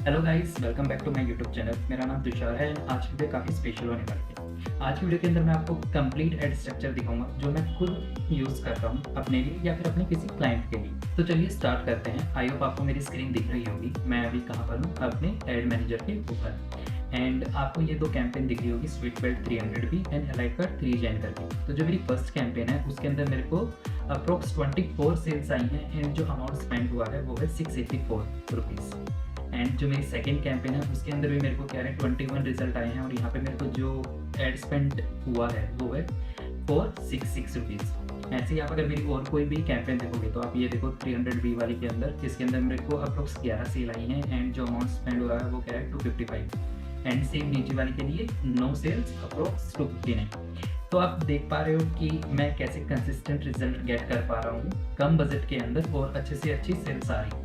Hello guys, welcome back to my YouTube channel. मेरा नाम तुषार है। आज की वीडियो काफ़ी स्पेशल होने वाली है। आज की वीडियो के अंदर मैं आपको कंप्लीट एड स्ट्रक्चर दिखाऊंगा जो मैं खुद यूज़ कर रहा हूँ अपने लिए या फिर अपने किसी क्लाइंट के लिए। तो चलिए स्टार्ट करते हैं। आई होप आपको मेरी स्क्रीन दिख रही होगी। मैं अभी कहाँ पर हूँ? अपने एड मैनेजर के ऊपर। एंड आपको ये दो कैंपेन दिख रही होगी, sweet belt 300B and elite card 3 जैन करके। तो जो मेरी फर्स्ट कैंपेन है उसके अंदर मेरे को अप्रोक्स 24 सेल्स आई हैं एंड जो अमाउंट स्पेंड हुआ है वो है 684 रुपीज़। एंड जो मेरी सेकंड कैंपेन है उसके अंदर भी मेरे को क्या है 21 रिजल्ट आए हैं और यहाँ पे मेरे को जो एड स्पेंड हुआ है वो है 466 रुपीज़। ऐसे ही आप अगर मेरी और कोई भी कैंपेन देखोगे तो आप ये देखो 300B वाली के अंदर, इसके अंदर मेरे को अप्रोक्स 11 सेल आई हैं एंड जो अमाउंट स्पेंड हुआ है वो क्या है 255। एंड सेम नीचे वाली के लिए 9 सेल्स अप्रोक्स 259। तो आप देख पा रहे हो कि मैं कैसे कंसिस्टेंट रिजल्ट गेट कर पा रहा हूँ कम बजट के अंदर और अच्छे से अच्छी सेल्स आ रही है।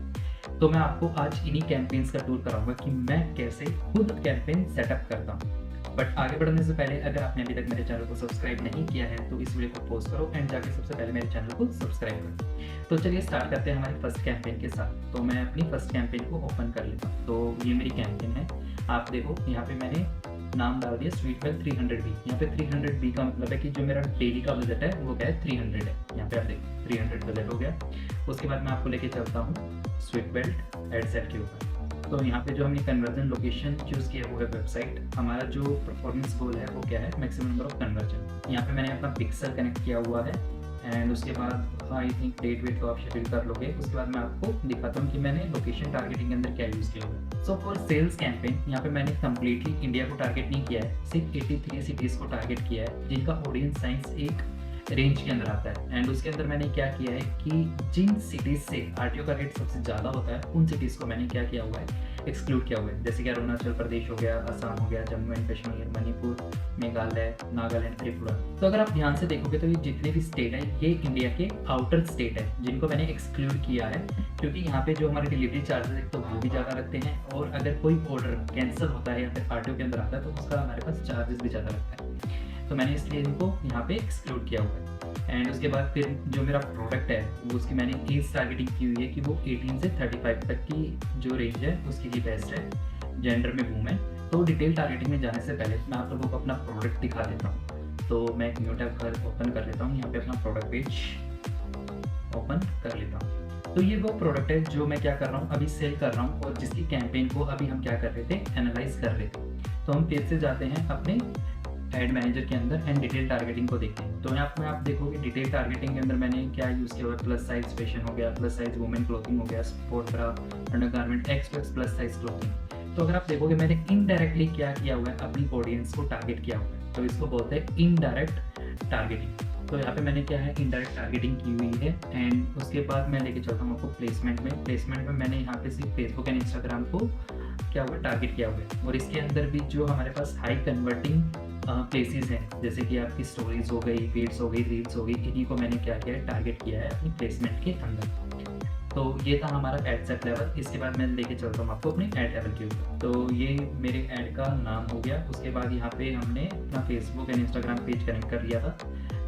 तो मैं आपको आज इन्हीं कैंपेन्स का टूर कराऊंगा कि मैं कैसे खुद कैंपेन सेटअप करता हूँ। बट आगे बढ़ने से पहले अगर आपने अभी तक मेरे चैनल को सब्सक्राइब नहीं किया है तो इस वीडियो को पॉज करो एंड जाके सबसे पहले मेरे चैनल को सब्सक्राइब करो। तो चलिए स्टार्ट करते हैं हमारी फर्स्ट कैंपेन के साथ। तो मैं अपनी फर्स्ट कैंपेन को ओपन कर लेता हूँ। तो ये मेरी कैंपेन है। आप देखो यहाँ पे मैंने नाम डाल दिया स्वीट बेल्ट 300B। यहाँ पे 300B का मतलब है कि जो मेरा डेली का बजट है वो क्या है 300 है। यहाँ पे आप देखो 300 बजट हो गया। उसके बाद मैं आपको लेके चलता हूँ स्वीट बेल्ट एड सेट के ऊपर। तो यहाँ पे जो हमने कन्वर्जन लोकेशन चूज़ किया हुआ है वेबसाइट, हमारा जो परफॉर्मेंस गोल है वो क्या है मैक्सिमम नंबर ऑफ कन्वर्जन। यहाँ पे मैंने अपना पिक्सल कनेक्ट किया हुआ है एंड उसके बाद आई थिंक डेट वेट तो आप शेड्यूल कर लोगे। उसके बाद मैं आपको दिखाता हूँ कि मैंने लोकेशन टारगेटिंग के अंदर क्या यूज़ किया हुआ है। सो फॉर सेल्स कैंपेन यहाँ पे मैंने कम्प्लीटली इंडिया को टारगेट नहीं किया है, सिर्फ 83 सिटीज़ को टारगेट किया है जिनका ऑडियंस साइंस एक रेंज के अंदर आता है। एंड उसके अंदर मैंने क्या किया है कि जिन सिटीज़ से आरटीओ का रेट सबसे ज़्यादा होता है उन सिटीज़ को मैंने क्या किया हुआ है एक्सक्लूड किया हुआ है। जैसे कि अरुणाचल प्रदेश हो गया, असम हो गया, जम्मू एंड कश्मीर, मणिपुर, मेघालय, नागालैंड, त्रिपुरा। तो अगर आप ध्यान से देखोगे तो ये जितने भी स्टेट है ये इंडिया के आउटर स्टेट है जिनको मैंने एक्सक्लूड किया है, क्योंकि यहाँ पे जो हमारे डिलीवरी चार्जेस है तो वो भी ज़्यादा लगते हैं और अगर कोई ऑर्डर कैंसिल होता है या फिर आरटीओ के अंदर आता है तो उसका हमारे पास चार्जेस भी ज़्यादा लगता है। तो मैंने इसलिए इनको यहाँ पे एक्सक्लूड किया हुआ है। एंड उसके बाद फिर जो मेरा प्रोडक्ट है वो उसकी मैंने एज टारगेटिंग की हुई है कि वो 18 से 35 तक की जो रेंज है उसके लिए बेस्ट है, जेंडर में वूमेन। तो डिटेल टारगेटिंग में जाने से पहले मैं आप लोगों को अपना प्रोडक्ट दिखा देता हूँ। तो मैं एक न्यू टैब ओपन कर लेता हूँ, यहाँ पे अपना प्रोडक्ट पेज ओपन कर लेता हूँ। तो ये वो प्रोडक्ट है जो मैं क्या कर रहा हूँ अभी सेल कर रहा हूँ और जिसकी कैंपेन को अभी हम क्या कर रहे थे एनालाइज कर रहे थे। तो हम पेज से जाते हैं अपने एड मैनेजर के अंदर एंड डिटेल टारगेटिंग को देखते हैं। तो यहाँ पे आप देखोगे डिटेल टारगेटिंग के अंदर मैंने क्या यूज़ किया हुआ है, प्लस साइज फैशन हो गया, प्लस साइज वुमेन क्लोथिंग हो गया, sport bra, undergarment, X plus size clothing. तो अगर आप देखोगे मैंने इनडायरेक्टली क्या किया हुआ है अपनी ऑडियंस को टारगेट किया हुआ है, तो इसको बोलते हैं इनडायरेक्ट टारगेटिंग। तो यहाँ पे मैंने क्या है इनडायरेक्ट टारगेटिंग की हुई है। एंड उसके बाद मैं लेके चलता हूँ आपको प्लेसमेंट में मैंने यहाँ पे सिर्फ फेसबुक एंड इंस्टाग्राम को क्या हुआ टारगेट किया हुआ है और इसके अंदर भी जो हमारे पास हाई कन्वर्टिंग प्लेसेस हैं जैसे कि आपकी स्टोरीज हो गई, फीड्स हो गई, रील्स हो गई, इन्हीं को मैंने क्या किया है टारगेट किया है अपनी प्लेसमेंट के अंदर। तो ये था हमारा एड सेट लेवल। इसके बाद मैं लेके चलता हूँ आपको अपने एड लेवल के ऊपर। तो ये मेरे एड का नाम हो गया। उसके बाद यहाँ पे हमने अपना Facebook and Instagram page connect कर लिया था।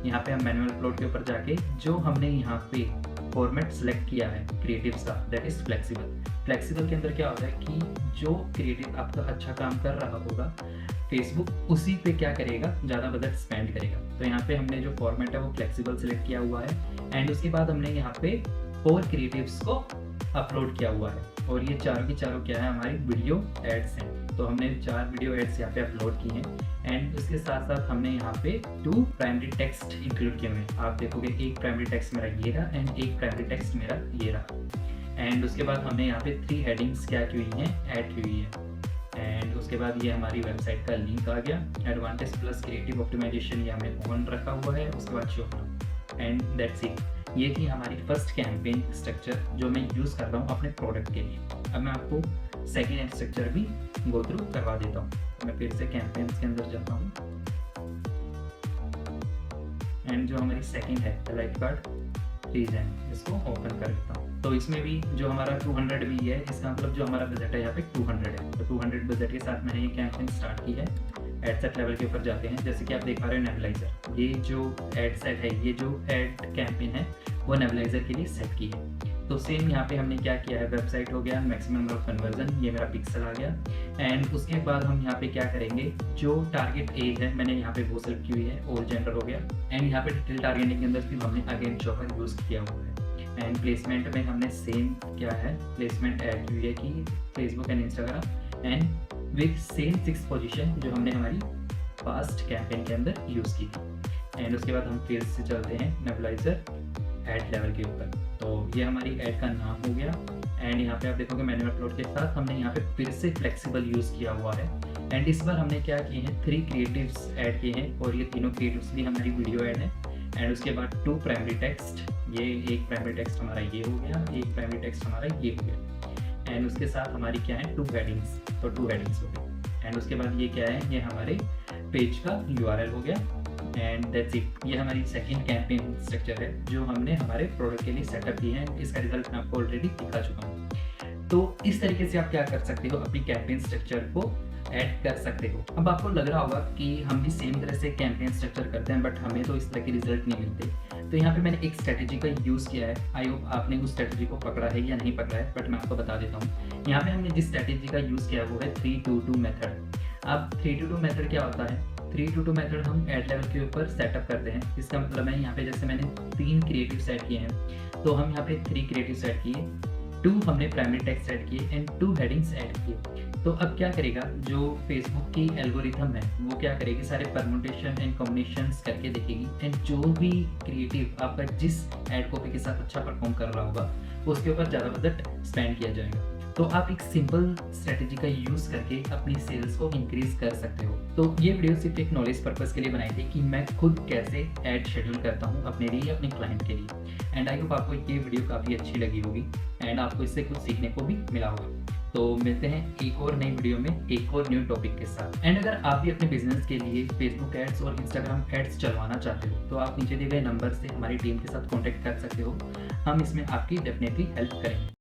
यहाँ पे हम मैनुअल अपलोड के ऊपर जाके जो हमने यहाँ पे फॉर्मेट सेलेक्ट किया है क्रिएटिव्स का, दैट इज़ फ्लेक्सिबल के अंदर क्या होता है कि जो क्रिएटिव आपका अच्छा काम कर रहा होगा फेसबुक उसी पे क्या करेगा ज़्यादा बजट स्पेंड करेगा। तो यहाँ पे हमने जो फॉर्मेट है वो फ्लेक्सिबल सेलेक्ट किया हुआ है एंड उसके बाद हमने यहाँ पे 4 क्रिएटिव्स को अपलोड किया हुआ है और ये चारों की चारों क्या है हमारी वीडियो एड्स हैं। तो हमने 4 वीडियो एड्स यहाँ पे अपलोड की हैं एंड उसके साथ साथ हमने यहाँ पे 2 प्राइमरी टेक्स्ट इंक्लूड किए हुए हैं। आप देखोगे एक प्राइमरी टेक्स्ट मेरा ये रहा एंड एक प्राइमरी टेक्स्ट मेरा ये रहा। एंड उसके बाद हमने यहाँ पे 3 हेडिंग्स क्या की हुई हैं ऐड की हुई है। एंड उसके बाद ये हमारी वेबसाइट का लिंक आ गया। एडवांटेज प्लस क्रिएटिव ऑप्टिमाइजेशन ये हमने ऑन रखा हुआ है। उसके बाद शो एंड दैट्स इट। ये थी हमारी फर्स्ट कैंपेन स्ट्रक्चर जो मैं यूज़ कर रहा हूँ अपने प्रोडक्ट के लिए। अब मैं आपको सेकेंड स्ट्रक्चर भी गो थ्रू करवा देता हूँ। तो मैं फिर से कैंपेन्स के अंदर जाता हूँ एंड जो हमारी सेकेंड है एलाइट कार्ड 3 जैन, इसको ओपन कर लेता हूँ। तो इसमें भी जो हमारा 200 भी है, इसका मतलब जो हमारा बजट है यहाँ पे 200 है। तो 200 बजट के साथ मैंने ये कैंपेन स्टार्ट की है। एड सेट लेवल के ऊपर जाते हैं। जैसे कि आप देख पा रहे हो नेबुलाइजर, ये जो एड सेट है, ये जो एड कैंपेन है वो नेबुलाइजर के लिए सेट की है। तो सेम यहाँ पे हमने क्या किया है, वेबसाइट हो गया, मैक्सिमम नंबर ऑफ कन्वर्जन, ये मेरा पिक्सल आ गया। एंड उसके बाद हम यहाँ पे क्या करेंगे, जो टारगेट एज है मैंने यहाँ पे वो सेलेक्ट की हुई है, ऑल जेंडर हो गया। एंड यहाँ पे डिटेल टारगेटिंग के अंदर भी हमने अगेन शॉपर यूज़ किया हुआ है। एंड प्लेसमेंट में हमने सेम क्या है, प्लेसमेंट ऐड की हुई है कि Facebook and Instagram and with same 6 position जो हमने हमारी पास्ट कैंपेन के अंदर यूज़ की थी। एंड उसके बाद हम फिर से चलते हैं नेबुलाइजर ऐड लेवल के ऊपर। तो ये हमारी ऐड का नाम हो गया। एंड यहाँ पे आप देखोगे मैनुअल अपलोड के साथ हमने यहाँ पे फिर से फ्लेक्सिबल यूज़ किया हुआ है। एंड इस बार हमने क्या किए हैं, 3 क्रिएटिव्स ऐड किए हैं और ये तीनों क्रिएटिव्स भी हमारी वीडियो ऐड है। एंड उसके बाद 2 प्राइमरी टेक्स्ट, ये एक प्राइमरी टेक्स्ट हमारा ये हो गया, एक प्राइमरी टेक्स्ट हमारा ये हो गया। एंड उसके साथ हमारी क्या है, 2 हेडिंग्स, तो 2 हेडिंग्स हो गई। एंड उसके बाद ये क्या है, ये हमारे पेज का URL हो गया। And that's it. ये हमारी सेकंड कैंपेन स्ट्रक्चर है जो हमने हमारे प्रोडक्ट के लिए सेटअप की है। इसका रिजल्ट मैं आपको ऑलरेडी दिखा चुका हूँ। तो इस तरीके से आप क्या कर सकते हो, अपनी कैंपेन स्ट्रक्चर को ऐड कर सकते हो। अब आपको लग रहा होगा कि हम भी सेम तरह से कैंपेन स्ट्रक्चर करते हैं बट हमें तो इस तरह के रिजल्ट नहीं मिलते। तो यहाँ पे मैंने एक स्ट्रेटजी का यूज़ किया है। आई होप आपने उस स्ट्रेटजी को पकड़ा है या नहीं पकड़ा है, बट मैं आपको बता देता हूँ। यहाँ पे हमने जिस स्ट्रेटजी का यूज़ किया वो है 3-2-2 मेथड। अब 3-2-2 मेथड क्या होता है, 3-2-2 मेथड हम ऐड लेवल के ऊपर सेटअप करते हैं। इसका मतलब है यहाँ पे जैसे मैंने 3 क्रिएटिव सेट किए हैं तो हम यहाँ पे 3 क्रिएटिव सेट किए, 2 हमने प्राइमरी टेक्स्ट ऐड किए एंड 2 हेडिंग्स ऐड किए। तो अब क्या करेगा, जो फेसबुक की एल्गोरिथम है वो क्या करेगी, सारे परमुटेशन एंड कॉम्बिनेशंस करके देखेगी। एंड जो भी क्रिएटिव आपका जिस एड कॉपी के साथ अच्छा परफॉर्म कर रहा होगा उसके ऊपर ज़्यादा बजट स्पेंड किया जाएगा। तो आप एक सिंपल स्ट्रेटजी का यूज़ करके अपनी सेल्स को इंक्रीज कर सकते हो। तो ये वीडियो सिर्फ एक नॉलेज पर्पस के लिए बनाई थी कि मैं खुद कैसे ऐड शेड्यूल करता हूँ अपने लिए, अपने क्लाइंट के लिए। एंड आई होप आपको ये वीडियो काफ़ी अच्छी लगी होगी एंड आपको इससे कुछ सीखने को भी मिला होगा। तो मिलते हैं एक और नई वीडियो में एक और न्यू टॉपिक के साथ। एंड अगर आप भी अपने बिजनेस के लिए फेसबुक एड्स और इंस्टाग्राम एड्स चलवाना चाहते हो तो आप नीचे दिए गए नंबर से हमारी टीम के साथ कॉन्टैक्ट कर सकते हो। हम इसमें आपकी डेफिनेटली हेल्प करेंगे।